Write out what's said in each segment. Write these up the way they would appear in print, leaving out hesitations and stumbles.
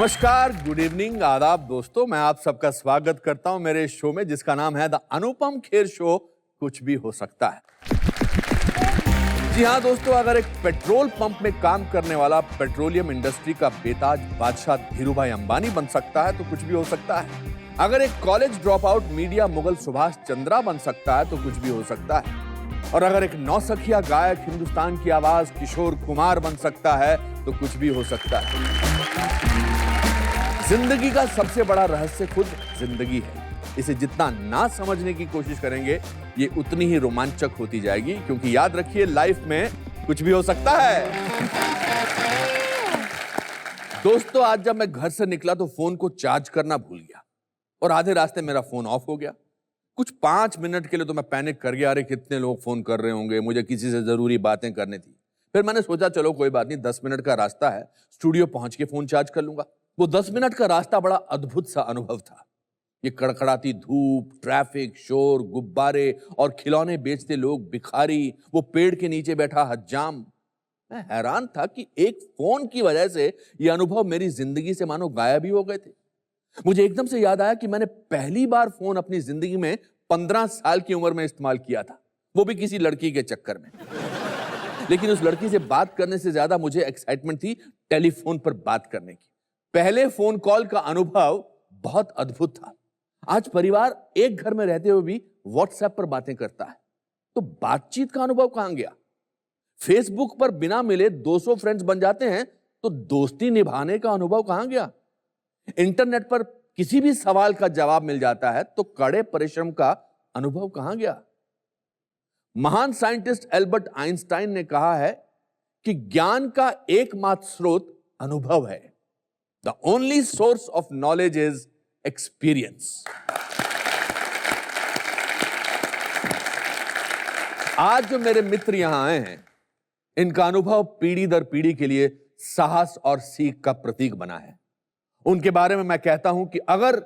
नमस्कार, good evening, आदाब दोस्तों। मैं आप सबका स्वागत करता हूं मेरे शो में जिसका नाम है द अनुपम खेर शो। कुछ भी हो सकता है। जी हां दोस्तों, अगर एक पेट्रोल पंप में काम करने वाला पेट्रोलियम इंडस्ट्री का बेताज बादशाह धीरूभाई अंबानी बन सकता है तो कुछ भी हो सकता है। अगर एक college drop out media Mughal Subhash Chandra बन सकता है तो कुछ भी हो सकता है। और अगर एक नौसखिया गायक हिंदुस्तान की आवाज किशोर कुमार बन सकता है तो कुछ भी हो सकता है। जिंदगी का सबसे बड़ा रहस्य खुद जिंदगी है। इसे जितना ना समझने की कोशिश करेंगे ये उतनी ही रोमांचक होती जाएगी, क्योंकि याद रखिए लाइफ में कुछ भी हो सकता है। दोस्तों, आज जब मैं घर से निकला तो फोन को चार्ज करना भूल गया और आधे रास्ते मेरा फोन ऑफ हो गया। कुछ 5 मिनट के लिए तो मैं पैनिक कर गया, अरे कितने लोग फोन कर रहे होंगे, मुझे किसी से जरूरी बातें करनी थी। फिर मैंने सोचा चलो कोई बात नहीं, 10 मिनट का रास्ता है, स्टूडियो पहुंच के फोन चार्ज कर लूंगा। वो 10 मिनट का रास्ता बड़ा अद्भुत सा अनुभव था। ये कड़कड़ाती धूप, ट्रैफिक, शोर, गुब्बारे और खिलौने बेचते लोग, भिखारी, वो पेड़ के नीचे बैठा हज्जाम। मैं हैरान था कि एक फोन की वजह से ये अनुभव मेरी जिंदगी से मानो गायब ही हो गए थे। मुझे एकदम से याद आया कि मैंने पहली बार फोन अपनी जिंदगी में 15 साल की उम्र में इस्तेमाल किया था, वो भी किसी लड़की के चक्कर में। लेकिन उस लड़की से बात करने से ज्यादा मुझे एक्साइटमेंट थी टेलीफोन पर बात करने की। पहले फोन कॉल का अनुभव बहुत अद्भुत था। आज परिवार एक घर में रहते हुए भी व्हाट्सएप पर बातें करता है, तो बातचीत का अनुभव कहां गया? फेसबुक पर बिना मिले 200 फ्रेंड्स बन जाते हैं, तो दोस्ती निभाने का अनुभव कहां गया? इंटरनेट पर किसी भी सवाल का जवाब मिल जाता है, तो कड़े परिश्रम का अनुभव कहां गया? महान साइंटिस्ट एल्बर्ट आइंस्टाइन ने कहा है कि ज्ञान का एकमात्र स्रोत अनुभव है। The only source of knowledge is experience. आज जो मेरे मित्र यहां आए हैं, इनका अनुभव पीढ़ी दर पीढ़ी के लिए साहस और सीख का प्रतीक बना है। उनके बारे में मैं कहता हूं कि अगर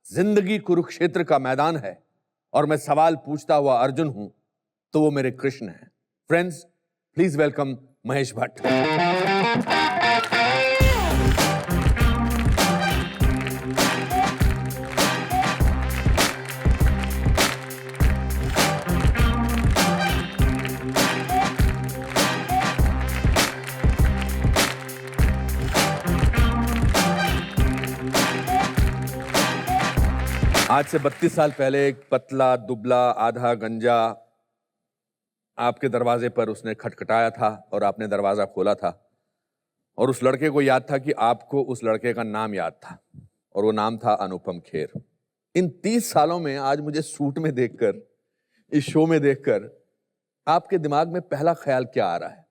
जिंदगी कुरुक्षेत्र का मैदान है और मैं सवाल पूछता हुआ अर्जुन हूं, तो वो मेरे कृष्ण हैं। Friends, please welcome Mahesh Bhatt. आज से 32 साल पहले एक पतला, दुबला, आधा गंजा आपके दरवाजे पर उसने खटखटाया था और आपने दरवाजा खोला था। और उस लड़के को याद था कि आपको उस लड़के का नाम याद था, और वो नाम था अनुपम खेर। इन 30 सालों में आज मुझे सूट में देखकर, इस शो में देखकर, आपके दिमाग में पहला ख्याल क्या आ रहा है?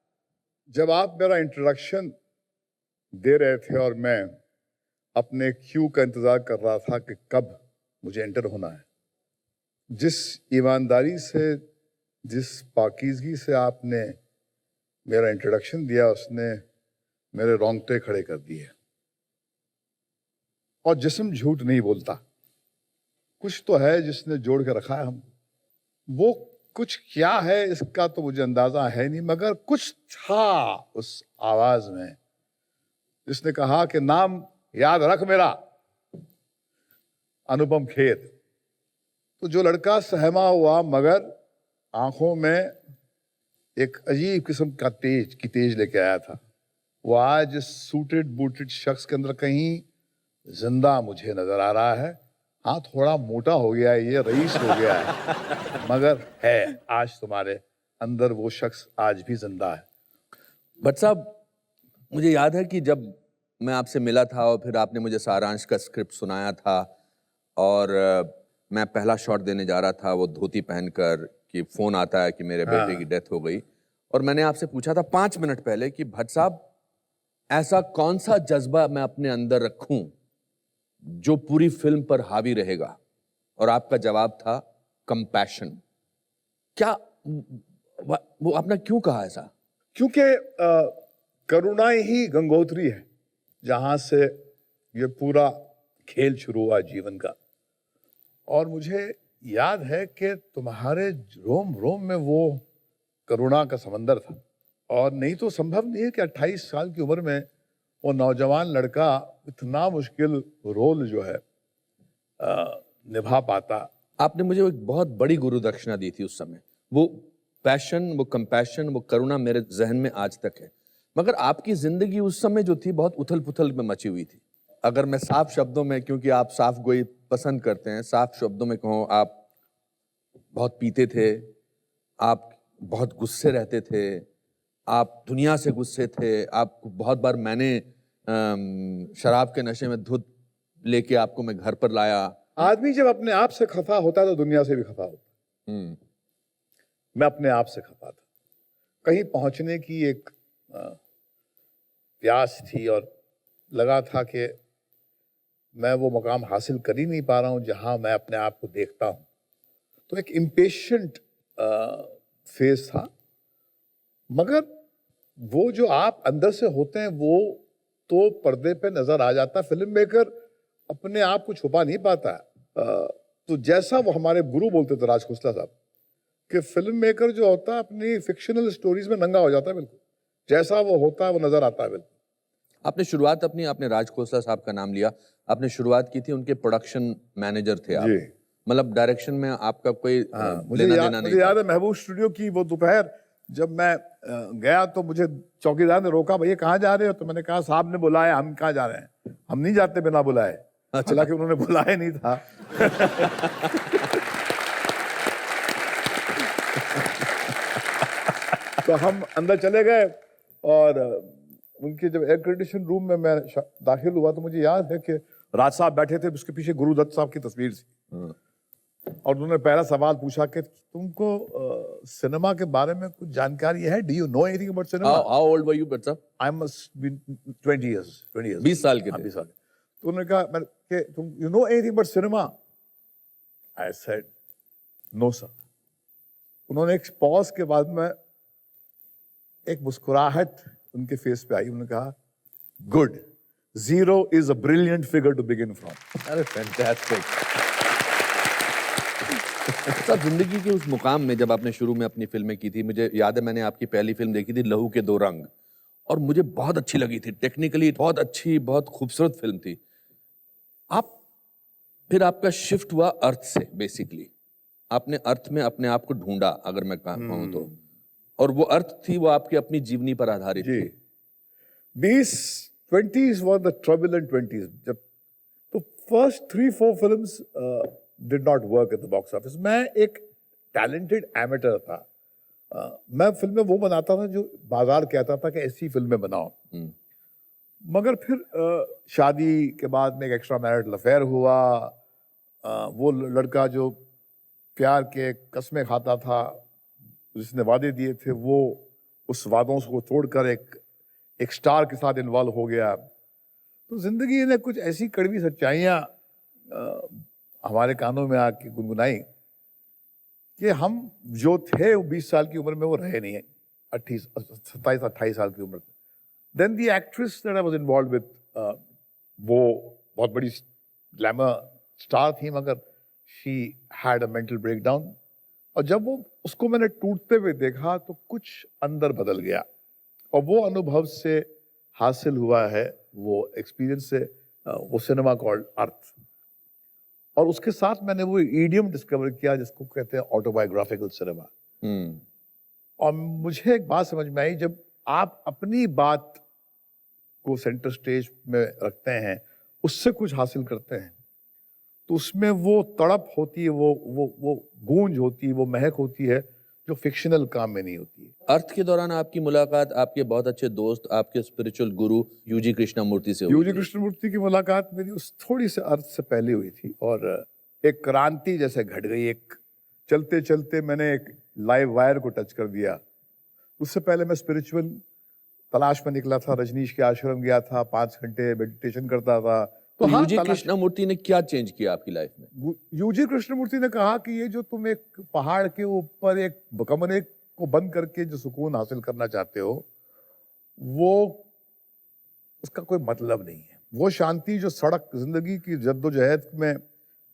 जब आप मेरा इंट्रोडक्शन दे रहे थे और मैं अपने क्यू का इंतजार कर रहा था कि कब मुझे एंटर होना है, जिस ईमानदारी से, जिस पाकीज़गी से आपने मेरा इंट्रोडक्शन दिया, उसने मेरे रोंगटे खड़े कर दिए। और जिस्म झूठ नहीं बोलता, कुछ तो है जिसने जोड़ के रखा है हम। वो कुछ क्या है इसका तो मुझे अंदाजा है नहीं, मगर कुछ था उस आवाज में जिसने कहा कि नाम याद रख मेरा, अनुपम खेर। तो जो लड़का सहमा हुआ मगर आंखों में एक अजीब किस्म का तेज लेके आया था, वो आज सूटेड बूटेड शख्स के अंदर कहीं जिंदा मुझे नजर आ रहा है। हाँ, थोड़ा मोटा हो गया है, ये रईस हो गया है, मगर है आज तुम्हारे अंदर वो शख्स आज भी जिंदा है। भट्ट साहब, मुझे याद है कि जब मैं आपसे मिला था और फिर आपने मुझे सारांश का स्क्रिप्ट सुनाया था और मैं पहला शॉट देने जा रहा था, वो धोती पहनकर, कि फोन आता है कि मेरे बेटे की डेथ हो गई, और मैंने आपसे पूछा था 5 मिनट पहले कि भट्ट साहब, ऐसा कौन सा जज्बा मैं अपने अंदर रखूं जो पूरी फिल्म पर हावी रहेगा? और आपका जवाब था कंपैशन। क्या वो आपने क्यों कहा ऐसा? क्योंकि करुणा ही गंगोत्री है जहां से ये पूरा खेल शुरू हुआ जीवन का। और मुझे याद है कि तुम्हारे रोम रोम में वो करुणा का समंदर था, और नहीं तो संभव नहीं है कि 28 साल की उम्र में वो नौजवान लड़का इतना मुश्किल रोल जो है निभा पाता। आपने मुझे एक बहुत बड़ी गुरु दक्षिणा दी थी उस समय। वो पैशन, वो कंपैशन, वो करुणा मेरे जहन में आज तक है। मगर आपकी जिंदगी उस समय जो थी बहुत उथल पुथल में मची हुई थी। अगर मैं साफ शब्दों में, क्योंकि आप साफ गोई पसंद करते हैं, साफ शब्दों में कहूँ, आप बहुत पीते थे, आप बहुत गुस्से रहते थे, आप दुनिया से गुस्से थे, आप बहुत बार मैंने शराब के नशे में धुत लेके आपको मैं घर पर लाया। आदमी जब अपने आप से खफा होता है तो दुनिया से भी खफा होता है। मैं अपने आप से खफा था। कहीं पहुंचने की एक प्यास थी और लगा था कि मैं वो मुकाम हासिल कर ही नहीं पा रहा हूं जहां मैं अपने आप को देखता हूं। तो एक इम्पेशेंट फेज था। मगर वो जो आप अंदर से होते हैं वो तो पर्दे पे नजर आ जाता। फिल्म मेकर अपने आप को छुपा नहीं पाता। तो जैसा वो हमारे गुरु बोलते थे राज खोसला साहब कि फिल्म मेकर जो होता है अपनी फिक्शनल स्टोरीज में नंगा हो जाता है। बिल्कुल जैसा वो होता है वो नजर आता है। बिल्कुल आपने शुरुआत अपनी, आपने राज खोसला साहब का नाम लिया, आपने शुरुआत की थी, उनके प्रोडक्शन मैनेजर थे आप। मतलब डायरेक्शन में आपका कोई मुझे याद है महबूब स्टूडियो की वो दोपहर जब मैं गया तो मुझे चौकीदार ने रोका, भैया कहाँ जा रहे हो? तो मैंने कहा साहब ने बुलाया। हम कहाँ जा रहे हैं? हम नहीं जाते बिना बुलाए। हालांकि उन्होंने बुलाया नहीं था। तो हम अंदर चले गए और उनके जब एयर कंडीशन रूम में मैं दाखिल हुआ तो मुझे याद है कि राज साहब बैठे थे, उसके पीछे गुरुदत्त साहब की तस्वीर थी। और उन्होंने पहला सवाल पूछा कि तुमको सिनेमा के बारे में कुछ जानकारी है? Do you know anything about cinema? How old were you बेटा? I must be 20 years. 20 साल के थे। 20 साल। तो उन्होंने कहा कि तुम you know anything about cinema? I said no sir. उन्होंने एक पॉज के बाद में एक मुस्कुराहट उनके फेस पे आई। उन्होंने कहा good, 0 is a brilliant figure to begin from. अरे फैंटास्टिक। सब जिंदगी के उस मुकाम में जब आपने शुरू में अपनी फिल्में की थी, मुझे याद है मैंने आपकी पहली फिल्म देखी थी लहू के दो रंग, और मुझे बहुत अच्छी लगी थी। टेक्निकली बहुत अच्छी, बहुत खूबसूरत फिल्म थी। आप फिर आपका शिफ्ट हुआ अर्थ से। बेसिकली आपने अर्थ में अपने आप को ढूंढा, अगर मैं कहूँ तो, और वो अर्थ थी वो आपकी अपनी जीवनी पर आधारित थी। 20s were the turbulent 20s. जब तो first 3-4 films did not work at the box office. मैं एक टैलेंटेड एमेटर था। मैं फिल्में वो बनाता था जो बाजार कहता था कि ऐसी फिल्में बनाओ। मगर फिर शादी के बाद में एक एक्स्ट्रा मैरिटल अफेयर हुआ। वो लड़का जो प्यार के कस्में खाता था, जिसने वादे दिए थे, वो उस वादों को तोड़कर एक स्टार के साथ इन्वॉल्व हो गया। तो जिंदगी ने कुछ ऐसी कड़वी सच्चाइयाँ हमारे कानों में आके गुनगुनाई कि हम जो थे वो 20 साल की उम्र में वो रहे नहीं है। 27-28 साल की उम्र में। Then the actress that I was involved with, वो बहुत बड़ी ग्लैमर स्टार थी, मगर she had a mental breakdown. और जब वो उसको मैंने टूटते हुए देखा तो कुछ अंदर बदल गया। और वो अनुभव से हासिल हुआ है, वो एक्सपीरियंस से, वो सिनेमा कॉल्ड अर्थ। और उसके साथ मैंने वो ईडियम डिस्कवर किया जिसको कहते हैं ऑटोबायोग्राफिकल सिनेमा। और मुझे एक बात समझ में आई, जब आप अपनी बात को सेंटर स्टेज में रखते हैं, उससे कुछ हासिल करते हैं, तो उसमें वो तड़प होती है, वो गूंज होती है, वो महक होती है जो फिक्शनल काम में नहीं होती है। अर्थ के दौरान आपकी मुलाकात आपके बहुत अच्छे दोस्त, आपके स्पिरिचुअल गुरु यूजी कृष्णमूर्ति से हुई। यूजी कृष्णमूर्ति की मुलाकात मेरी उस थोड़ी से अर्थ से पहले हुई थी और एक क्रांति जैसे घट गई। एक चलते चलते मैंने एक लाइव वायर को टच कर दिया। उससे पहले मैं स्पिरिचुअल तलाश में निकला था, रजनीश के आश्रम गया था, 5 घंटे मेडिटेशन करता था। तो यूजी कृष्णमूर्ति ने क्या चेंज किया आपकी लाइफ में? यूजी कृष्णमूर्ति ने कहा कि ये जो तुम एक पहाड़ के ऊपर एक कमरे को बंद करके जो सुकून हासिल करना चाहते हो, वो उसका कोई मतलब नहीं है। वो शांति जो सड़क जिंदगी की जद्दोजहद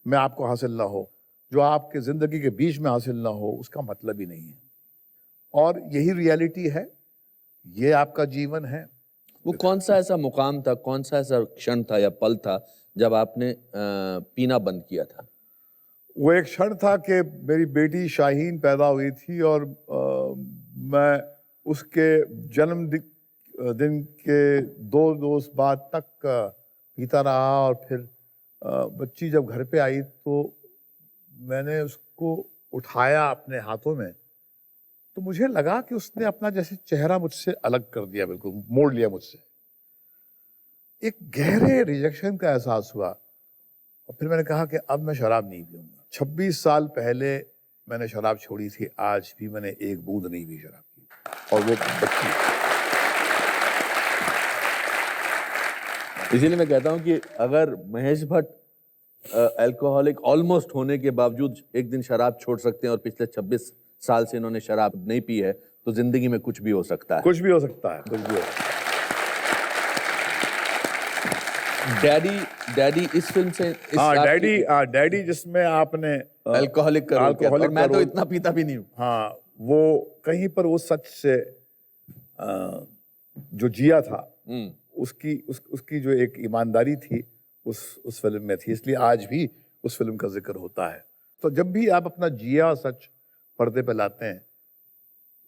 में आपको हासिल ना हो, जो आपके जिंदगी के बीच में हासिल ना हो, उसका मतलब ही नहीं है। और यही रियलिटी है, ये आपका जीवन है। वो कौन सा ऐसा मुकाम था, कौन सा ऐसा क्षण था या पल था जब आपने पीना बंद किया था? वो एक क्षण था कि मेरी बेटी शाहीन पैदा हुई थी और मैं उसके दिन के 2 रोज बाद तक पीता रहा और फिर बच्ची जब घर पे आई तो मैंने उसको उठाया अपने हाथों में, तो मुझे लगा कि उसने अपना जैसे चेहरा मुझसे अलग कर दिया, बिल्कुल मोड़ लिया मुझसे। एक गहरे रिजेक्शन का एहसास हुआ और फिर मैंने कहा कि अब मैं शराब नहीं पीऊंगा। 26 साल पहले मैंने शराब छोड़ी थी, आज भी मैंने एक बूंद नहीं पी शराब की, और वो बच्ची। इसीलिए मैं कहता हूं कि अगर महेश भट्ट अल्कोहलिक ऑलमोस्ट होने के बावजूद एक दिन शराब छोड़ सकते हैं और पिछले 26 साल से इन्होंने शराब नहीं पी है, तो जिंदगी में कुछ भी हो सकता है। कुछ भी हो सकता है, कुछ भी हो सकता है। डैडी इस फिल्म से डैडी जिसमें आपने अल्कोहलिक का रोल किया था, और मैं तो इतना पीता भी नहीं हूँ। हाँ, वो कहीं पर वो सच से जो जिया था, उसकी जो एक ईमानदारी थी उस फिल्म में थी, इसलिए आज भी उस फिल्म का जिक्र होता है। तो जब भी आप अपना जिया सच पर्दे पे लाते हैं,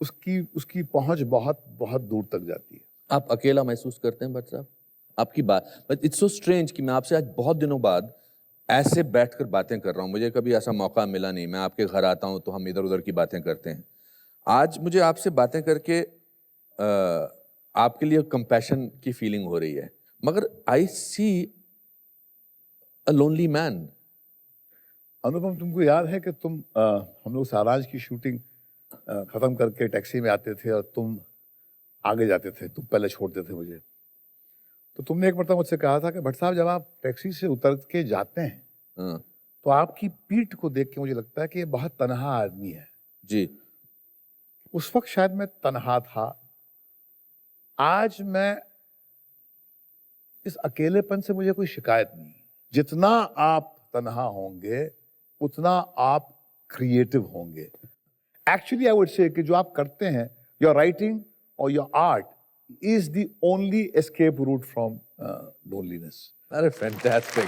उसकी पहुंच बहुत बहुत दूर तक जाती है। आप अकेला महसूस करते हैं भट्ट साहब? आपकी बात, बट इट्स सो स्ट्रेंज कि मैं आपसे आज बहुत दिनों बाद ऐसे बैठकर बातें कर रहा हूँ। मुझे कभी ऐसा मौका मिला नहीं। मैं आपके घर आता हूँ तो हम इधर उधर की बातें करते हैं। आज मुझे आपसे बातें करके आपके लिए कंपैशन की फीलिंग हो रही है, मगर आई सी अ लोनली मैन। अनुपम, तुमको याद है कि हम लोग सारांश की शूटिंग खत्म करके टैक्सी में आते थे और तुम आगे जाते थे, तुम पहले छोड़ते थे मुझे। तो तुमने एक मरतबा मुझसे कहा था कि भट्ट साहब, जब आप टैक्सी से उतर के जाते हैं तो आपकी पीठ को देख के मुझे लगता है कि ये बहुत तन्हा आदमी है। जी। उस वक्त शायद मैं तन्हा था। आज मैं इस अकेलेपन से मुझे कोई शिकायत नहीं। जितना आप तन्हा होंगे उतना आप क्रिएटिव होंगे। एक्चुअली आई वुड से कि जो आप करते हैं, योर राइटिंग और your art is the only escape route from loneliness. अरे फैंटास्टिक।